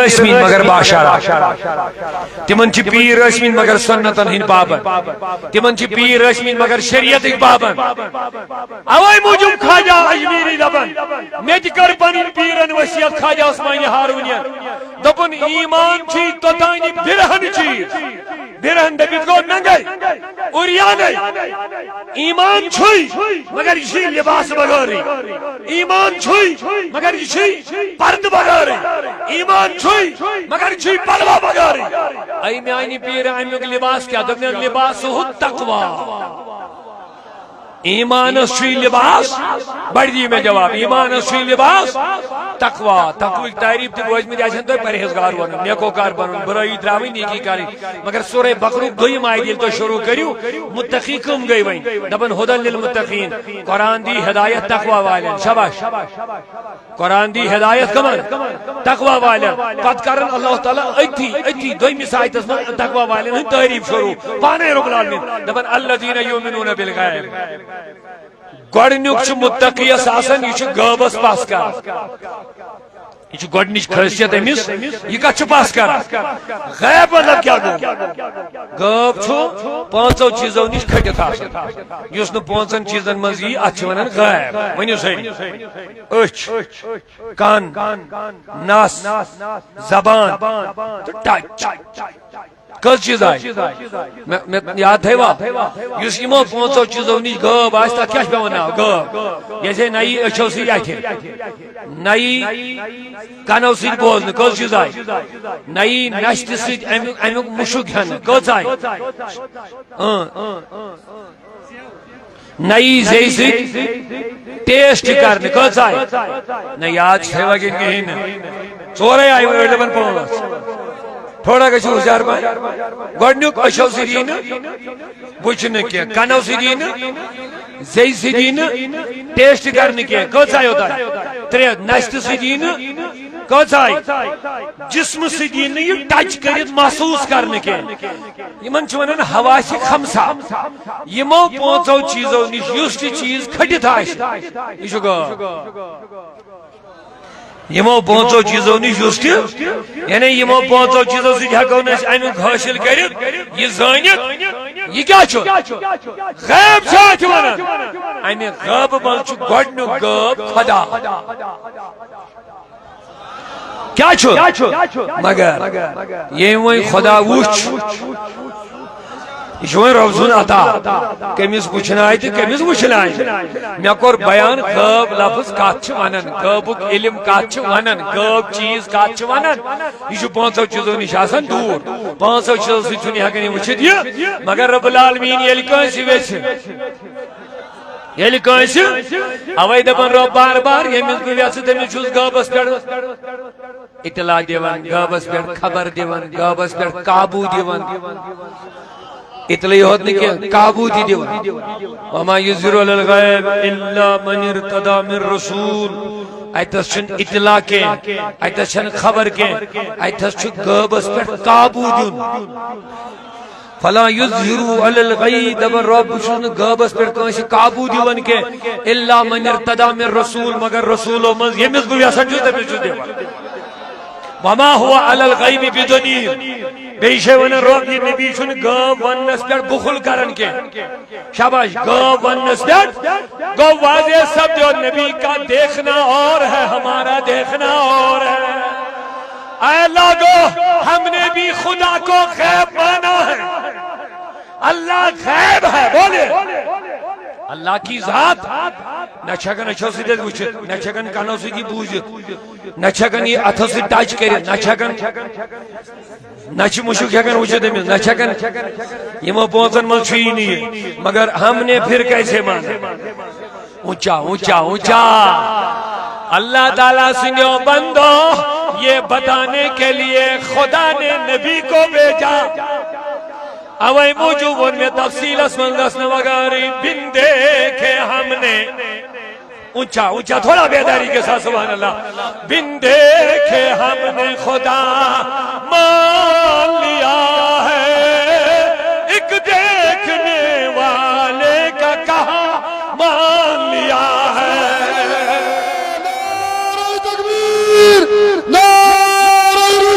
ٲسۍمٕتۍ مگر باشارا تمن چھ پیر ٲسۍمٕتۍ مگر سنتن ہٕنٛدۍ پابند تمن چھ پیر ٲسۍمٕتۍ مگر شریعتٕکۍ پابند اوے موجوب خواجہ اجمیری دپان مےٚ تہِ کٔر پنٕنۍ پیرن وصیت خواجہ عثمانہِ ہارونین دوٚپُن ایمان چھی توٚتانۍ برہن چیٖز برہن دٔپِتھ گوٚو ننگے اُریانے ایمان چھُے مگر یہ چھی لباس بغٲرٕے ایمان چھُے مگر یہ چھی پردٕ بغٲرٕے ایمان چھُے مگر یہ چھی پلوا بغٲرٕے اے میانہِ پیٖرِ امیُک لباس کیٛاہ دوٚپنس لباس تقوا ایمانس چھُے لباس بڑھ دی میں جواب ایمانس چھُے لباس تقوا تقویق تعریف تہ بوزمت آسن تہ پرہیزگار ون نیکوکار بنن برائی تراوی نیکی کریں مگر سورہ بقرہ دویم آیت ییٚلہِ تُہۍ شروع کٔرِو متقی کم گئی وۄنۍ دپن ہدن للمتقین قرآن دی ہدایت تقوا والین شاباش قرآن دی ہدایت کمن تقوا والین پتہ کرن اللہ تعالیٰ أتھی دویمِس آیتس منٛز تقوا والین ہٕنٛز تعریف شروع پانے رب العالمین دپن الذین یؤمنون بالغیب گۄڈنیُک متقیس آسان یہ غٲبس پس کر یہ گۄڈنِچ خاصیت امس یہ کتھ پس کر غیب مطلب کیا گو غٲب پانچو چیزو نش کھٹتھ آسان یس نہ پانچن چیزن مز یی اتھ ونان غیب ونیو ساری أچھ کان نس زبان ٹچ کس چیز آئی یاد تھوا اس یمو پانچو چیزو نش غٲب آس تتھ کیا پیوان ناو غٲب جیسے نئی أچھو سۭتۍ اتھِ نئی کنو سۭتۍ بوزنہٕ کٔژ چیز آئی نئی نشتہِ سۭتۍ امیُک مُشُک ہٮ۪نہٕ کٔژ آئی نئی زیٚیہِ سۭتۍ ٹیسٹ کرنہٕ کٔژ آئی نہ یاد تھوا کِنہٕ کِہیٖنۍ نہٕ ژورے آئی أڑۍ دپان پانٛژھ تھوڑا گژھو ہوشیار پہ گۄڈنیُک أچھو سۭتۍ یی نہٕ وٕچھنہٕ کینٛہہ کنو سۭتۍ یی نہٕ زیٚیہِ سۭتۍ یی نہٕ ٹیسٹ کرنہٕ کینٛہہ کٔژ آیو تۄہہِ ترٛےٚ نستہِ سۭتۍ یی نہٕ کٔژ آیہِ جسمہٕ سۭتۍ یی نہٕ یہِ ٹچ کٔرِتھ محسوٗس کرنہٕ کینٛہہ یِمن چھِ ونان حواس خمسہ یِمو پانٛژو چیٖزو نِش یُس تہِ چیٖز کھٔٹِتھ آسہِ یہِ چھُ غٲب یمو پانچو چیزو نش یس یعنی یمو پانچو چیزو سۭتۍ ہیکو نہٕ أسۍ امیُک حٲصِل کٔرِتھ یہِ زٲنِتھ یہِ کیٛاہ چھُ غیب چھِ اتھ ونان امہِ غٲبہٕ منٛز چھُ گۄڈنیُک غٲب خدا کیٛاہ چھُ مگر ییٚمۍ وۄنۍ خدا وٕچھ یہ رب سن عطا کمس وچھنائے تو کمس وچھنائے مے کور بیان غٲب لفظ کت ونان غٲبُک علم کت ونان غٲب چیز کت ونان یہ پانچو چیزو نش آسان دور پانچو چیزو سۭتۍ چھُنہٕ ہٮ۪کان یہِ وٕچھِتھ یہِ مگر رب العالمین ییٚلہِ کٲنٛسہِ ویژھِ ییٚلہِ کٲنٛسہِ اوے دپان رب بار بار ییٚمِس بہٕ ویژھٕ تٔمِس چھُس غٲبس پٮ۪ٹھ اطلاع دِوان غٲبس پٮ۪ٹھ خبر دِوان غٲبس پٮ۪ٹھ قابوٗ دِوان اطلاع ہوت نہیں کہ قابو دی دیو وما یظہر علی الغیب الا من ارتضی من رسول ایتس چھن اطلاع کے ایتس چھن خبر کے ایتس چھن غیبس پر قابو دیون فلا یظہر علی الغیب دبر رب چھن غیبس پر کانسی قابو دیون کے الا من ارتضی من رسول مگر رسولو من یمس گو یسن جو تمس جو دیو وما هو على الغیب بدنیر بیشے ونن رب یہ نبی چھن غٲب وننس پٮ۪ٹھ بخل کرن کے شاباش غٲب وننس پٮ۪ٹھ گو واضح سمجھو نبی کا دیکھنا اور ہے ہمارا دیکھنا اور ہے اے لوگو ہم نے بھی خدا کو غیب مانا ہے اللہ غیب ہے بولے اللہ کی ذات نہ چھکن اچھو سۭتۍ وٕچھِتھ نہ چھکن کنو سۭتۍ بوٗزِتھ نہ چھکن یہ اتھو سۭتۍ ٹچ کٔرِتھ نہ چھکن نہ چھ مشک ہیکن وچھِتھ أمِس نہ چھکن یمو پانژن منٛز چھُ یی نہٕ یہِ مگر ہم نے پھر کیسے مانا اونچا اونچا اونچا اللہ تعالیٰ سنو بندو یہ بتانے کے لیے خدا نے نبی کو بھیجا اوے موجود ان میں تفصیل اسمن گسن وغاری بن دیکھے ہم نے اونچا اونچا تھوڑا بیداری کے ساتھ سبحان اللہ بن دیکھے ہم نے خدا مان لیا ہے ایک دیکھنے والے کا کہا مان لیا ہے نعرہ تکبیر نعرہ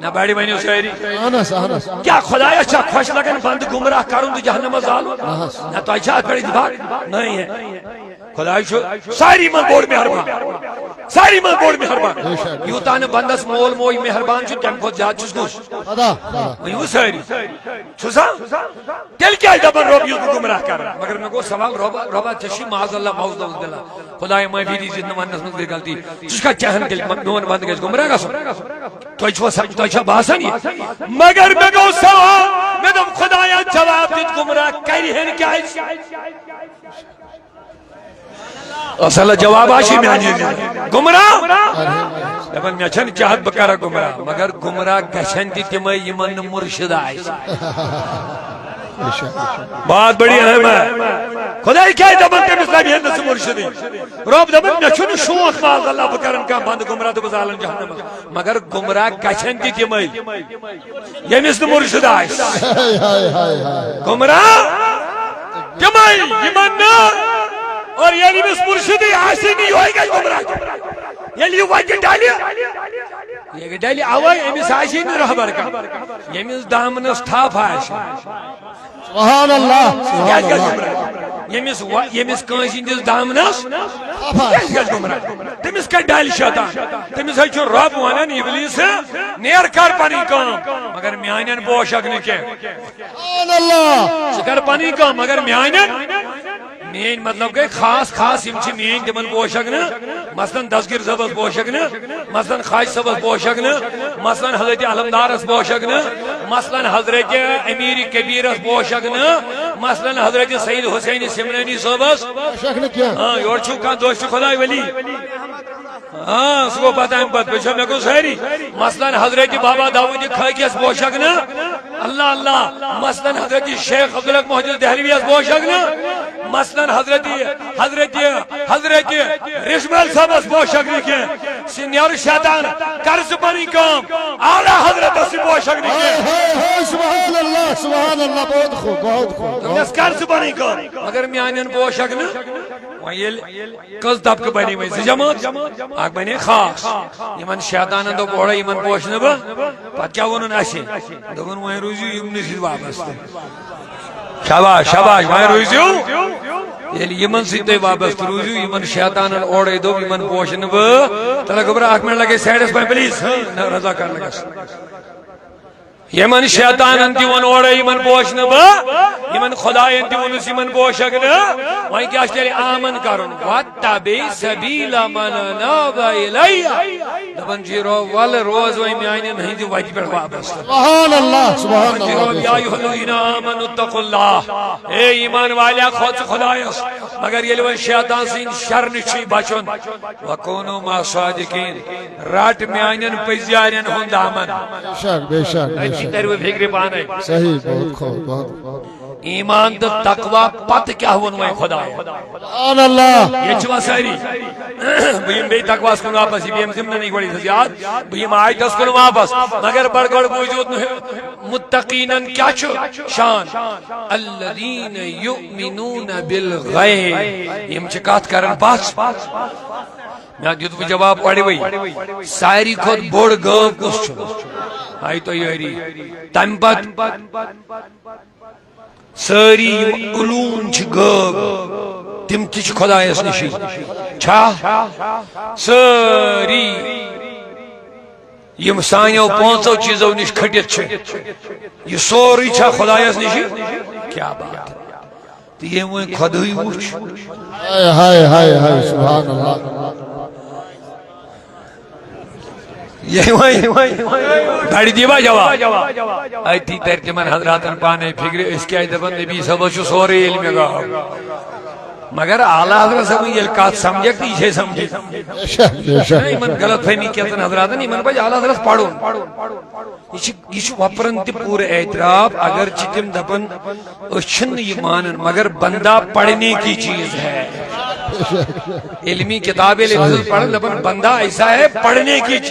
نہ بڑی ونیو شاعری کیا خدایا اچھا خوش لگن بند گمراہ کرن تو جہنم زالو نہ تو اچھا پڑی دباغ نہیں ہے خدا ساری من بوڑ مہربان ساری من بوڑ مہربان یوتان بندس مول موئی مہربان چھو تم خود زیاد چھس گوش ویو ساری چھسا تیل کیا دبن رب یوتو گمراہ کر مگر میں کو سوال ربا چشی معاذ اللہ معوذ اللہ خدای معافی دیجیے نمانس میں بھی غلطی جس کا چاہن کے نون بند کے گمراہ کا تو اچھا باسن مگر میں کو سوال میں تو خدایا جواب دیت گمراہ کری ہیں کیا اصلا جواب آشی میں آنی گمراہ لیکن میں چھن چاہت بکارا گمراہ مگر گمراہ گشن دی تمہیں یمن مرشد آئی بات بڑی اہم ہے خدای کیا دبن کے مسلمی ہے نسو مرشدی رب دبن میں چھن شوق ماز اللہ بکرن کا بند گمراہ تو بزالن جہنم مگر گمراہ گشن دی تمہیں یہ نسو مرشد آئی گمراہ تمہیں یمن اور یعنی بس مرشدی آسی نہیں ہوئی گئی گمراہ یعنی وجہ ڈالی یہ ڈالی آوائی امیس آسی نہیں رہبر کا یمیس دامنس تھاپ آسی سبحان اللہ یمیس کانسی اندیس دامنس تمیس کا ڈالی شیطان تمیس ہے چھو رب وانن ابلیس نیر کر پانی کام مگر میانین بوشک نکے سبحان اللہ شکر پانی کام مگر میانین مین مطلب گئی خاص خاص یم چھ مین تمن پوشک نا مثلا دسگیر صبس پوشک نا مثلا خاص صبس پوشک نا مثلا حضرت علمدارس پوشک نا مثلا حضرت امیر کبیر پوشک نا مثلا حضرت سید حسین سمرانی صبس پوشک نا کیا ہاں یور چھو کان دوست خدای ولی ہاں سو پتہ ہم پتہ پچھو میں کو سہری مثلا حضرت بابا داود خاکیس پوشک نا اللہ اللہ مثلا حضرت شیخ عبدالحق محدث دہلوی اس پوشک نا مثلا حضرت رشمل صاحب اس پوشک نکے سینیار شیطان قرض بنی کام اعلی حضرت اس پوشک نکے سبحان اللہ بہت خوب بہت خوب اس قرض بنی کام مگر میانین پوشک نا ویل کس دبک بنی میں جماعت اگ بنی خاص یمن شیطان دو بوڑا یمن پوشن با پت کیا ونن اسے دون وہیں روزیو یمن سید وابستہ شاباش شاباش وہیں روزیو یمن سید وابستہ روزیو یمن شیطان اوڑے دو یمن پوشن با تلا گبرا اک منٹ لگے سیڈس پہ پلیز رضا کر لگا یمن شیطان انتی ون اوڑے یمن پوشن با یمن خدای انتی ونس یمن پوشک نا وہیں کیا اشتری آمن کرن واتبی سبیل من ناب الی دبن جیرو وال روز وہیں میانی نہیں دی وجہ پر واپس سبحان اللہ سبحان جیرو یا ایوہ الذین آمنوا اتقوا اللہ اے ایمان والیا خود خدایس مگر یہ لوگ شیطان سے شر نچی بچن وکونو ما صادقین رات میانین پیزیارین ہون دامن بے شک بے شک تیرے فکر پانے صحیح بہت خوب بہت ایمان تو تقوی پت کیا ہونوائے خدا سبحان اللہ یہ چوا ساری بہیم بے تقوی اس کنو واپس بہیم زمنہ نہیں گوڑی سزیاد بہیم آیت اس کنو واپس مگر بڑگڑ موجود متقینن کیا چھو شان الذین یؤمنون بالغیب یم چکات کرن پاس میں دیتو جواب پڑی وئی ساری خود بوڑ گوب کس چھو آئی تو یہ ری تم پت ساری علوم چھ گوب تم تچ خدایس نشی چھا ساری یم سانیو پانچو چیزو نش کھٹیت چھ یہ سوری چھا خدایس نشی کیا بات تو یہ وہ خدای وچ ہائے ہائے ہائے سبحان اللہ یہ بڑی دیوا جواب آئی تھی ترجمان حضراتن پانے فکر اس کی آئی دفن نبی صاحب چو سورے علم گا مگر اعلیٰ حضرت صاحب یہ کات سمجھک تیچھے سمجھے ایمن غلط فہمی کیتن حضراتن ایمن بھائی اعلیٰ حضرت پڑھو یہ چھو وپرن تی پورے اعتراف اگر چتم دپن اچھن یہ مانن مگر بندہ پڑھنے کی چیز ہے علمی کتابیں لکھل پڑھن دپن بندہ ایسا ہے پڑھنے کی چیز